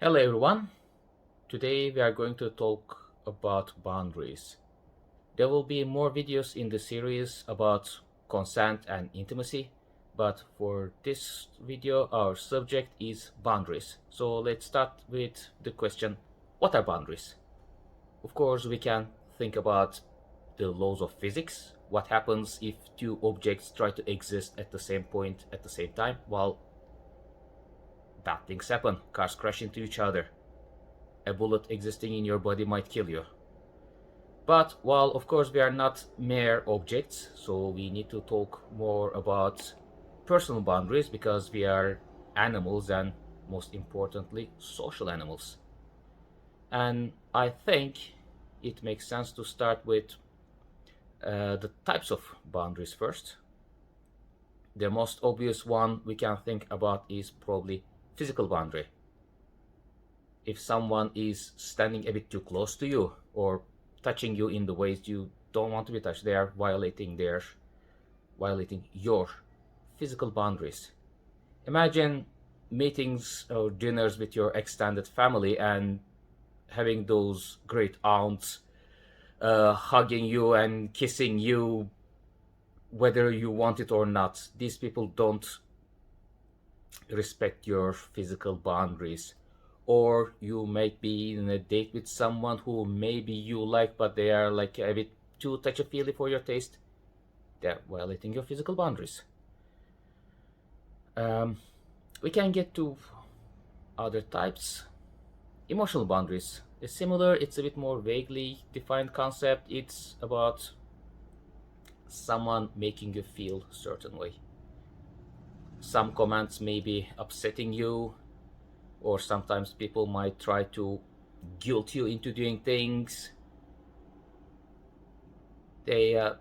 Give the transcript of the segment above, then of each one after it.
Hello everyone. Today we are going to talk about boundaries. There will be more videos in the series about consent and intimacy, but for this video our subject is boundaries. So let's start with the question, what are boundaries? Of course we can think about the laws of physics. What happens if two objects try to exist at the same point at the same time? Well, bad things happen. Cars crash into each other. A bullet existing in your body might kill you. But while of course we are not mere objects, so we need to talk more about personal boundaries because we are animals and most importantly social animals. And I think it makes sense to start with the types of boundaries first. The most obvious one we can think about is probably physical boundary. If someone is standing a bit too close to you or touching you in the ways you don't want to be touched, they are violating your physical boundaries. Imagine meetings or dinners with your extended family and having those great aunts hugging you and kissing you whether you want it or not. These people don't respect your physical boundaries. Or you might be in a date with someone who maybe you like, but they are like a bit too touchy-feely for your taste. They're violating your physical boundaries. Um, we can get to other types. Emotional boundaries is similar. It's a bit more vaguely defined concept. It's about someone making you feel a certain way. Some comments may be upsetting you, or sometimes people might try to guilt you into doing things. They are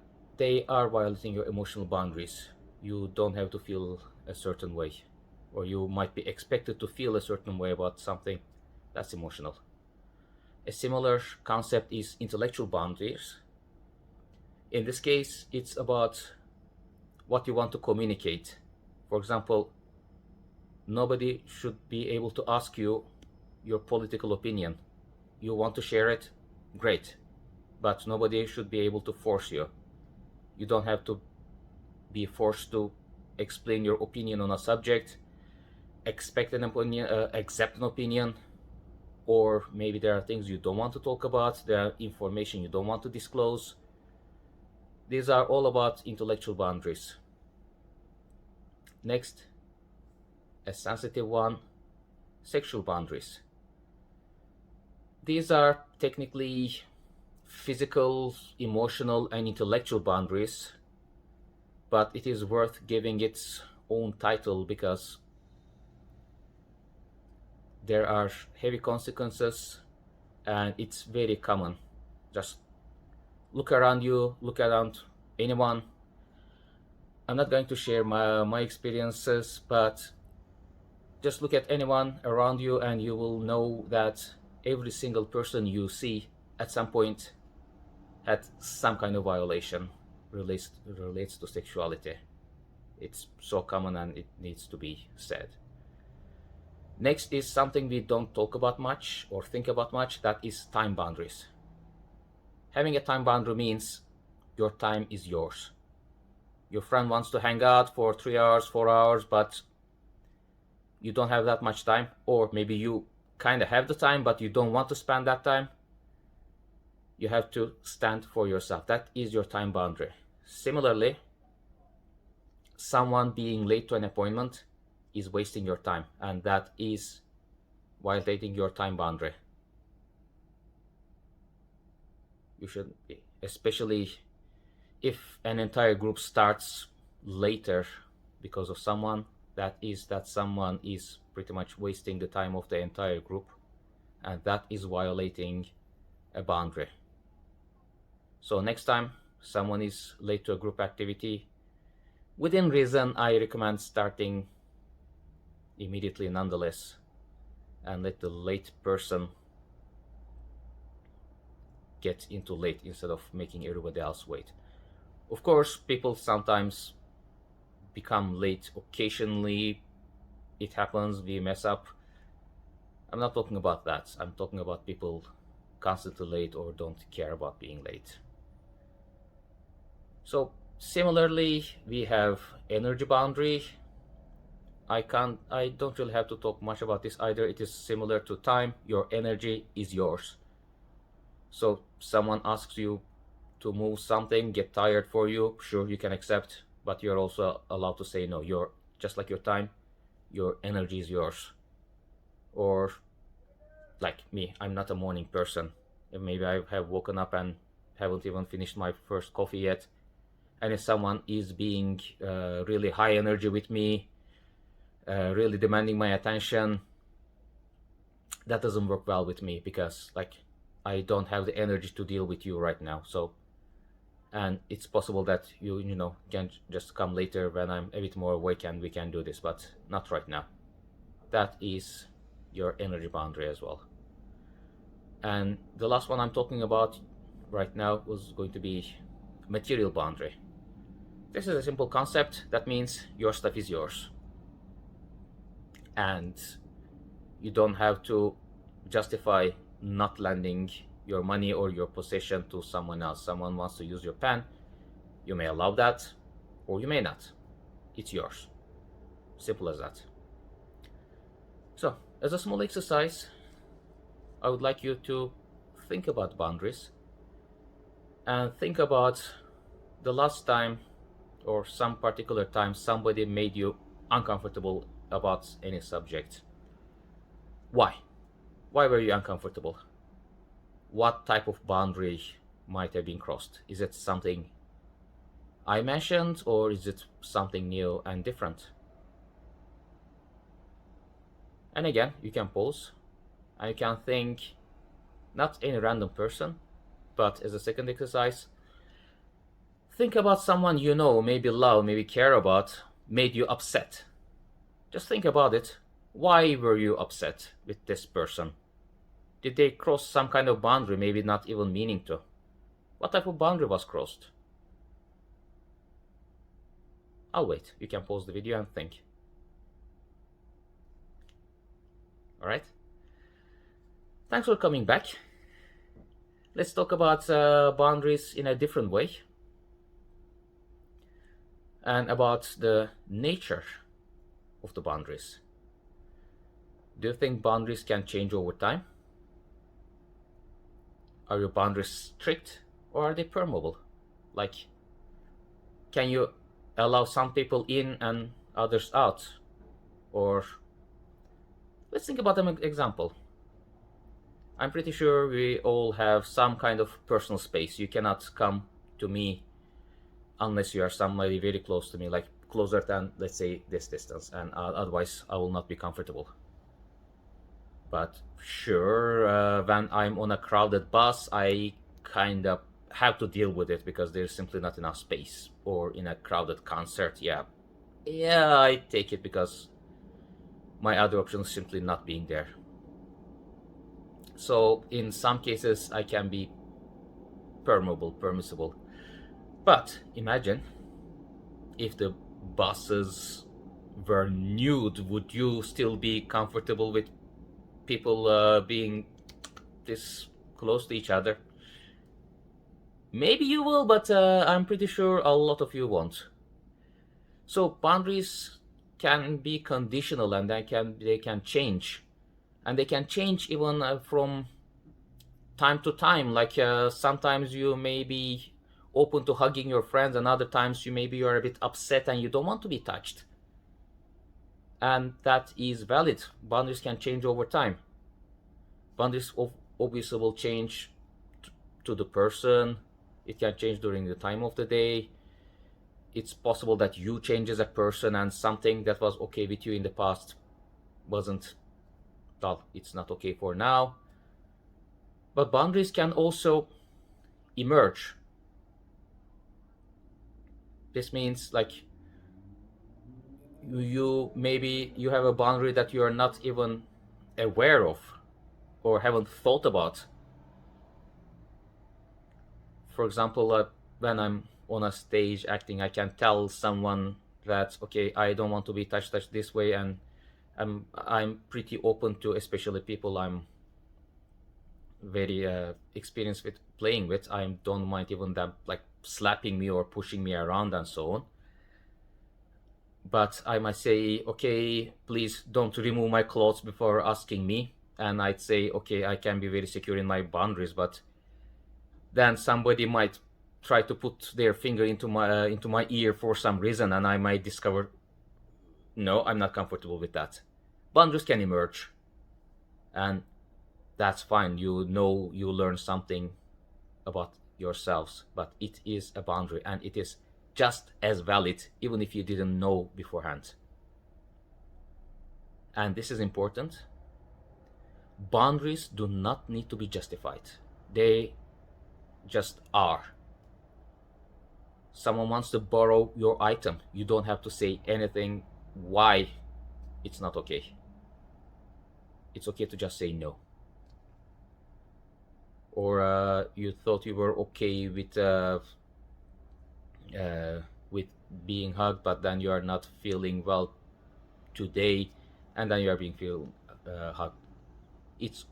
violating your emotional boundaries. You don't have to feel a certain way, or you might be expected to feel a certain way about something that's emotional. A similar concept is intellectual boundaries. In this case, it's about what you want to communicate. For example, nobody should be able to ask you your political opinion. You want to share it? Great. But nobody should be able to force you. You don't have to be forced to explain your opinion on a subject, expect an opinion, accept an opinion, or maybe there are things you don't want to talk about, there are information you don't want to disclose. These are all about intellectual boundaries. Next, a sensitive one, sexual boundaries. These are technically physical, emotional, and intellectual boundaries, but it is worth giving its own title because there are heavy consequences and it's very common. Just look around you, look around anyone. I'm not going to share my experiences, but just look at anyone around you and you will know that every single person you see at some point had some kind of violation relates to sexuality. It's so common and it needs to be said. Next is something we don't talk about much or think about much, that is time boundaries. Having a time boundary means your time is yours. Your friend wants to hang out for 3 hours, 4 hours, but you don't have that much time, or maybe you kind of have the time but you don't want to spend that time. You have to stand for yourself. That is your time boundary. Similarly, someone being late to an appointment is wasting your time, and that is violating your time boundary. You should, especially if an entire group starts later because of someone, that someone is pretty much wasting the time of the entire group, and that is violating a boundary. So next time someone is late to a group activity, within reason, I recommend starting immediately nonetheless, and let the late person get into late instead of making everybody else wait. Of course, people sometimes become late occasionally. It happens, we mess up. I'm not talking about that. I'm talking about people constantly late or don't care about being late. So similarly, we have energy boundary. I don't really have to talk much about this either. It is similar to time. Your energy is yours. So someone asks you to move something, get tired for you, sure, you can accept, but you're also allowed to say no. You're just like your time, your energy is yours. Or like me, I'm not a morning person. Maybe I have woken up and haven't even finished my first coffee yet. And if someone is being really high energy with me, really demanding my attention, that doesn't work well with me, because like I don't have the energy to deal with you right now. So, and it's possible that you know can just come later when I'm a bit more awake and we can do this, but not right now. That is your energy boundary as well. And the last one I'm talking about right now was going to be material boundary. This is a simple concept that means your stuff is yours, and you don't have to justify not lending your money or your possession to someone else. Someone wants to use your pen, you may allow that or you may not. It's yours. Simple as that. So, as a small exercise, I would like you to think about boundaries and think about the last time or some particular time somebody made you uncomfortable about any subject. Why? Why were you uncomfortable? What type of boundary might have been crossed? Is it something I mentioned, or is it something new and different? And again, you can pause and you can think not any random person, but as a second exercise, think about someone you know, maybe love, maybe care about, made you upset. Just think about it. Why were you upset with this person? Did they cross some kind of boundary, maybe not even meaning to? What type of boundary was crossed? I'll wait. You can pause the video and think. Alright? Thanks for coming back. Let's talk about boundaries in a different way, and about the nature of the boundaries. Do you think boundaries can change over time? Are your boundaries strict or are they permeable? Like, can you allow some people in and others out? Or let's think about an example. I'm pretty sure we all have some kind of personal space. You cannot come to me unless you are somebody very close to me, like closer than, let's say, this distance, and otherwise I will not be comfortable. But sure, when I'm on a crowded bus, I kind of have to deal with it because there's simply not enough space. Or in a crowded concert, yeah, I take it because my other option is simply not being there. So in some cases, I can be permissible. But imagine if the buses were nude, would you still be comfortable with people being this close to each other? Maybe you will, but I'm pretty sure a lot of you won't. So boundaries can be conditional, and they can change, and they can change even from time to time. Like sometimes you may be open to hugging your friends, and other times you are a bit upset and you don't want to be touched. And that is valid. Boundaries can change over time. Boundaries obviously will change to the person. It can change during the time of the day. It's possible that you change as a person and something that was okay with you in the past wasn't, well, it's not okay for now. But boundaries can also emerge. This means like maybe you have a boundary that you are not even aware of or haven't thought about. For example, when I'm on a stage acting, I can tell someone that, okay, I don't want to be touched this way, and I'm pretty open to, especially people I'm very experienced with playing with. I don't mind even them like slapping me or pushing me around and so on. But I might say, okay, please don't remove my clothes before asking me. And I'd say, okay, I can be very secure in my boundaries, but then somebody might try to put their finger into my ear for some reason, and I might discover, no, I'm not comfortable with that. Boundaries can emerge, and that's fine. You know, you learn something about yourselves, but it is a boundary, and it is just as valid even if you didn't know beforehand. And this is important. Boundaries do not need to be justified, they just are. Someone wants to borrow your item, you don't have to say anything why it's not okay. It's okay to just say no. Or you thought you were okay with being hugged, but then you are not feeling well today, and then you are being feel hugged. It's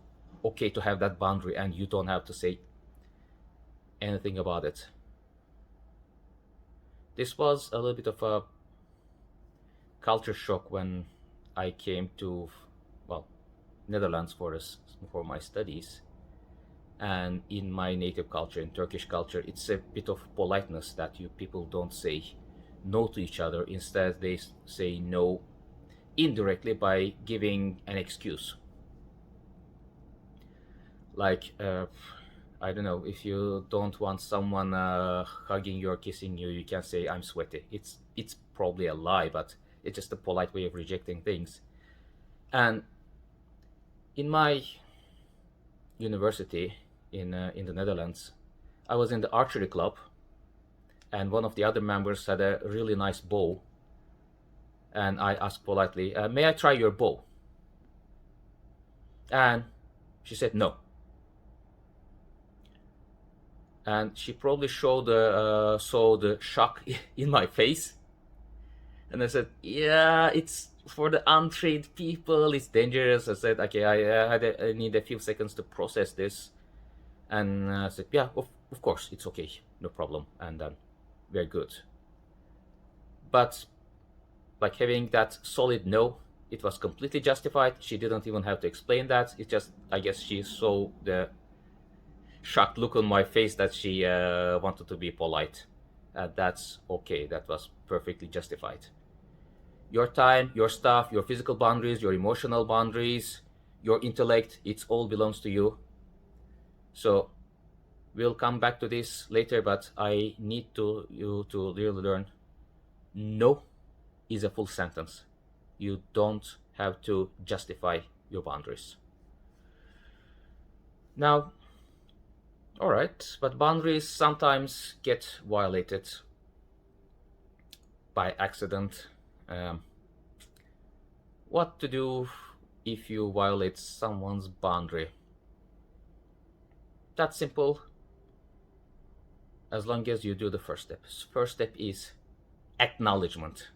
okay to have that boundary, and you don't have to say anything about it. This was a little bit of a culture shock when I came to, well, Netherlands for my studies. And in my native culture, in Turkish culture, it's a bit of politeness that you people don't say no to each other. Instead, they say no indirectly by giving an excuse. Like, I don't know, if you don't want someone hugging you or kissing you, you can say, I'm sweaty. It's probably a lie, but it's just a polite way of rejecting things. And in my university in the Netherlands, I was in the archery club, and one of the other members had a really nice bow. And I asked politely, may I try your bow? And she said no. And she probably saw the shock in my face. And I said, yeah, it's for the untrained people, it's dangerous. I said, okay, I need a few seconds to process this. And I said, yeah, of course, it's okay, no problem. And then we're good. But like having that solid no, it was completely justified. She didn't even have to explain that. It just, I guess she saw the shocked look on my face that she wanted to be polite. That's okay. That was perfectly justified. Your time, your stuff, your physical boundaries, your emotional boundaries, your intellect, it all belongs to you. So we'll come back to this later, but I need you to really learn no is a full sentence. You don't have to justify your boundaries. Now, all right, but boundaries sometimes get violated by accident. What to do if you violate someone's boundary? That's simple, as long as you do the first step. First step is acknowledgement.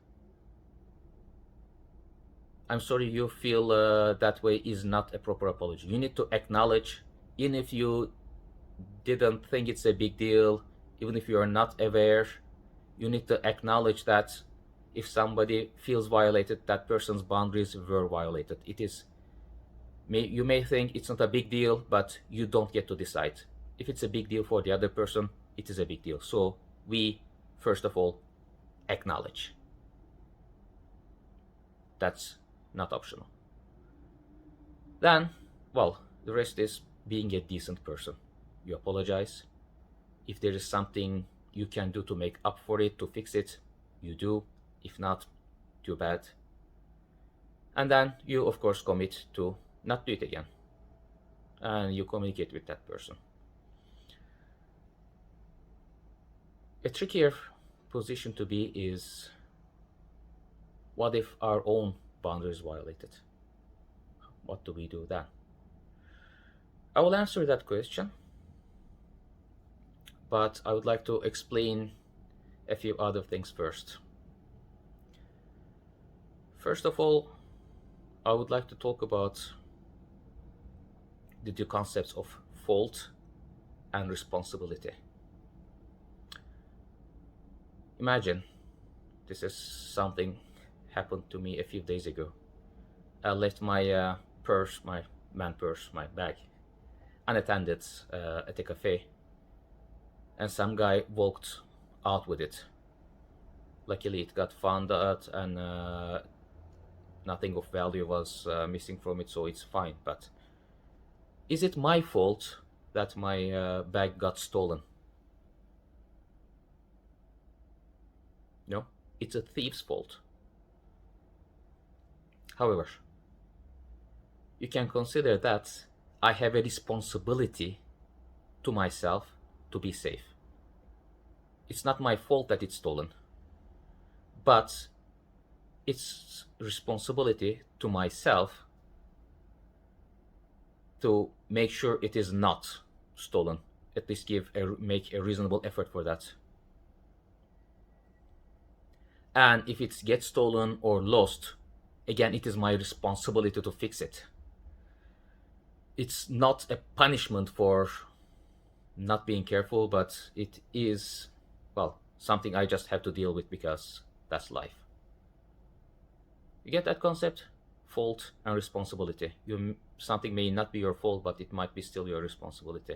I'm sorry you feel that way is not a proper apology. You need to acknowledge, even if you didn't think it's a big deal, even if you are not aware, you need to acknowledge that if somebody feels violated, that person's boundaries were violated. You may think it's not a big deal, but you don't get to decide. If it's a big deal for the other person, it is a big deal. So we, first of all, acknowledge. That's not optional. Then, well, the rest is being a decent person. You apologize. If there is something you can do to make up for it, to fix it, you do. If not, too bad. And then you, of course, commit to not do it again. And you communicate with that person. A trickier position to be is, what if our own boundary is violated? What do we do then? I will answer that question, but I would like to explain a few other things first. First of all, I would like to talk about the two concepts of fault and responsibility. Imagine this is something happened to me a few days ago. I left my purse, my man purse, my bag, unattended at a cafe, and some guy walked out with it. Luckily, it got found out, and nothing of value was missing from it, so it's fine. But is it my fault that my bag got stolen? No, it's a thief's fault. However, you can consider that I have a responsibility to myself to be safe. It's not my fault that it's stolen, but it's responsibility to myself to make sure it is not stolen. At least make a reasonable effort for that. And if it gets stolen or lost, again, it is my responsibility to fix it. It's not a punishment for not being careful, but it is, well, something I just have to deal with because that's life. You get that concept? Fault and responsibility. Something may not be your fault, but it might be still your responsibility.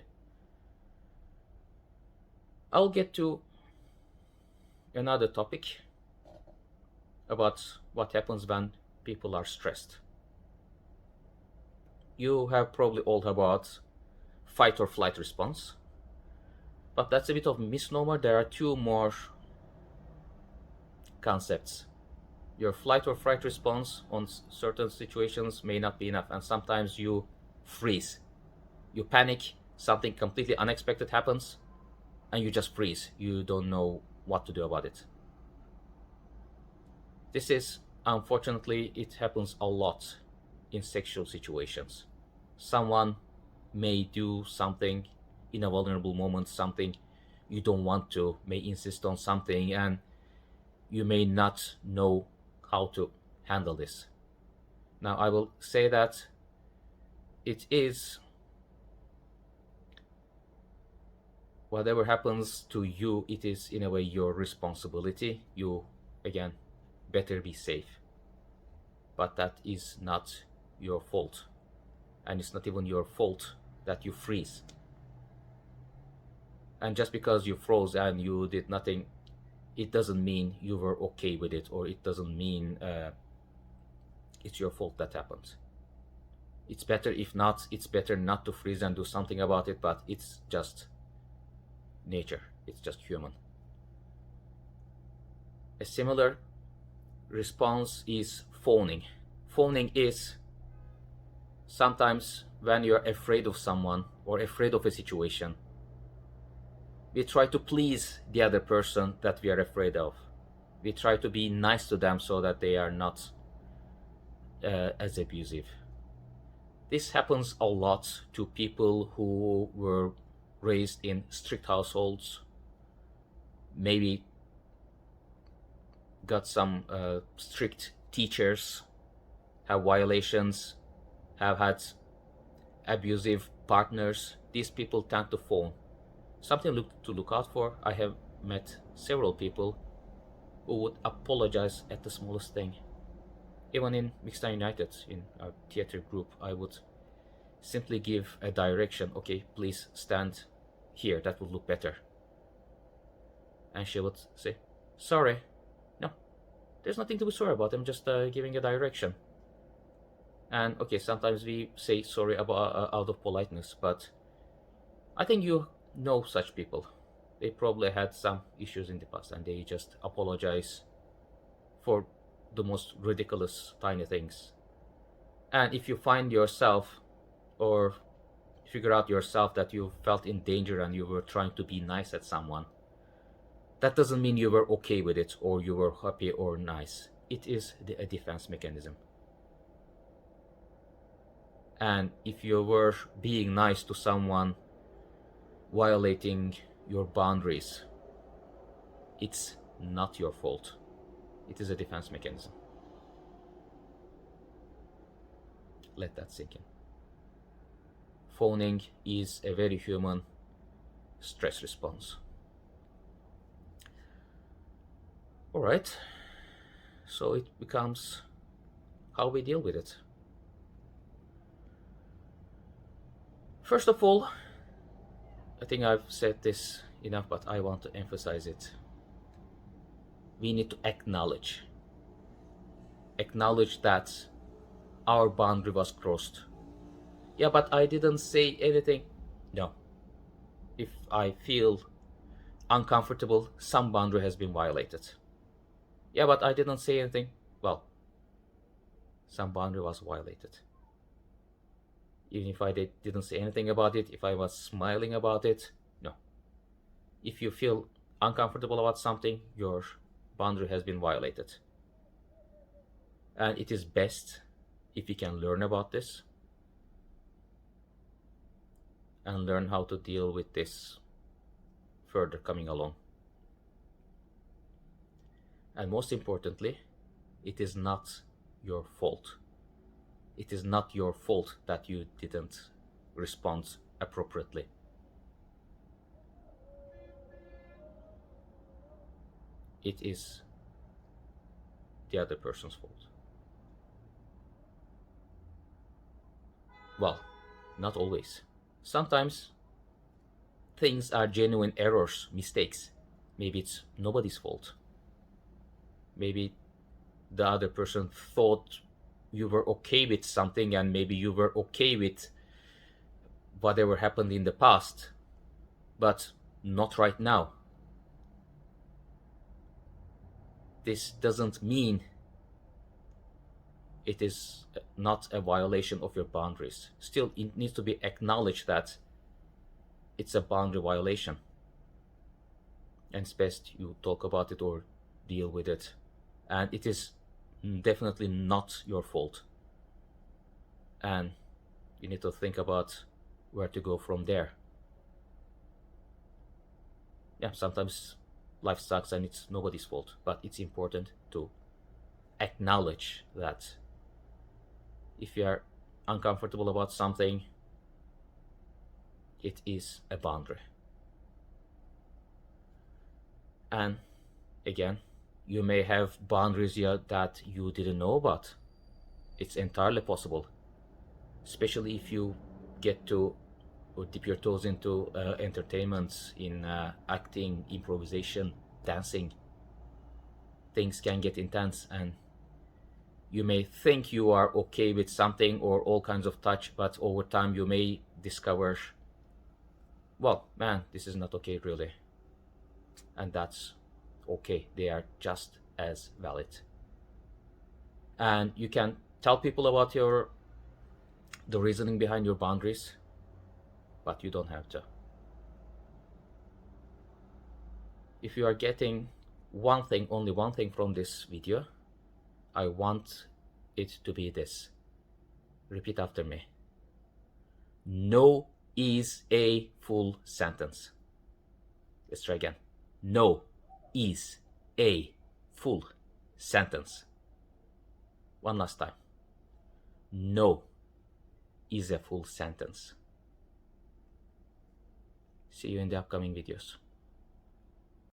I'll get to another topic about what happens when people are stressed. You have probably all heard about fight or flight response, but that's a bit of a misnomer. There are two more concepts. Your flight or fright response on certain situations may not be enough, and sometimes you freeze. You panic, something completely unexpected happens, and you just freeze. You don't know what to do about it. This is, unfortunately, it happens a lot in sexual situations. Someone may do something in a vulnerable moment, something you don't want to, may insist on something, and you may not know how to handle this. Now, I will say that it is whatever happens to you, it is in a way your responsibility. You, again, better be safe. But that is not your fault. And it's not even your fault that you freeze. And just because you froze and you did nothing, it doesn't mean you were okay with it, or it doesn't mean it's your fault that happened. It's better, if not, it's better not to freeze and do something about it, but it's just nature. It's just human. A similar response is phoning. Phoning is sometimes when you're afraid of someone or afraid of a situation, we try to please the other person that we are afraid of. We try to be nice to them so that they are not as abusive. This happens a lot to people who were raised in strict households, maybe got some strict teachers, have violations, have had abusive partners. These people tend to phone. Something to look out for. I have met several people who would apologize at the smallest thing. Even in Mixed United, in our theater group, I would simply give a direction. Okay, please stand here, that would look better. And she would say, sorry. No, there's nothing to be sorry about. I'm just giving a direction. And okay, sometimes we say sorry about out of politeness, but I think you know such people. They probably had some issues in the past and they just apologize for the most ridiculous tiny things. And if you find yourself or figure out yourself that you felt in danger and you were trying to be nice at someone, that doesn't mean you were okay with it or you were happy or nice. It is a defense mechanism. And if you were being nice to someone violating your boundaries, it's not your fault. It is a defense mechanism. let that sink in. Phoning is a very human stress response. All right, so it becomes how we deal with it. First of all, I think I've said this enough, but I want to emphasize it. We need to acknowledge that our boundary was crossed. Yeah, but I didn't say anything. No. If I feel uncomfortable, some boundary has been violated. Yeah, but I didn't say anything. Well, some boundary was violated. Even if I didn't say anything about it, if I was smiling about it, no. If you feel uncomfortable about something, your boundary has been violated. And it is best if you can learn about this and learn how to deal with this further coming along. And most importantly, it is not your fault. It is not your fault that you didn't respond appropriately. It is the other person's fault. Well, not always. Sometimes things are genuine errors, mistakes. Maybe it's nobody's fault. Maybe the other person thought you were okay with something, and maybe you were okay with whatever happened in the past, but not right now. This doesn't mean it is not a violation of your boundaries. Still, it needs to be acknowledged that it's a boundary violation, and it's best you talk about it or deal with it. And it is definitely not your fault, and you need to think about where to go from there. Yeah, sometimes life sucks and it's nobody's fault, but it's important to acknowledge that if you are uncomfortable about something, it is a boundary. And again, you may have boundaries here that you didn't know about. It's entirely possible, especially if you get to or dip your toes into entertainment, in acting, improvisation, dancing. Things can get intense, and you may think you are okay with something or all kinds of touch, but over time you may discover, well, man, this is not okay really. And that's okay. They are just as valid. And you can tell people about the reasoning behind your boundaries, but you don't have to. If you are getting one thing, only one thing from this video, I want it to be this. Repeat after me. No is a full sentence. Let's try again. No is a full sentence. One last time. No is a full sentence. See you in the upcoming videos.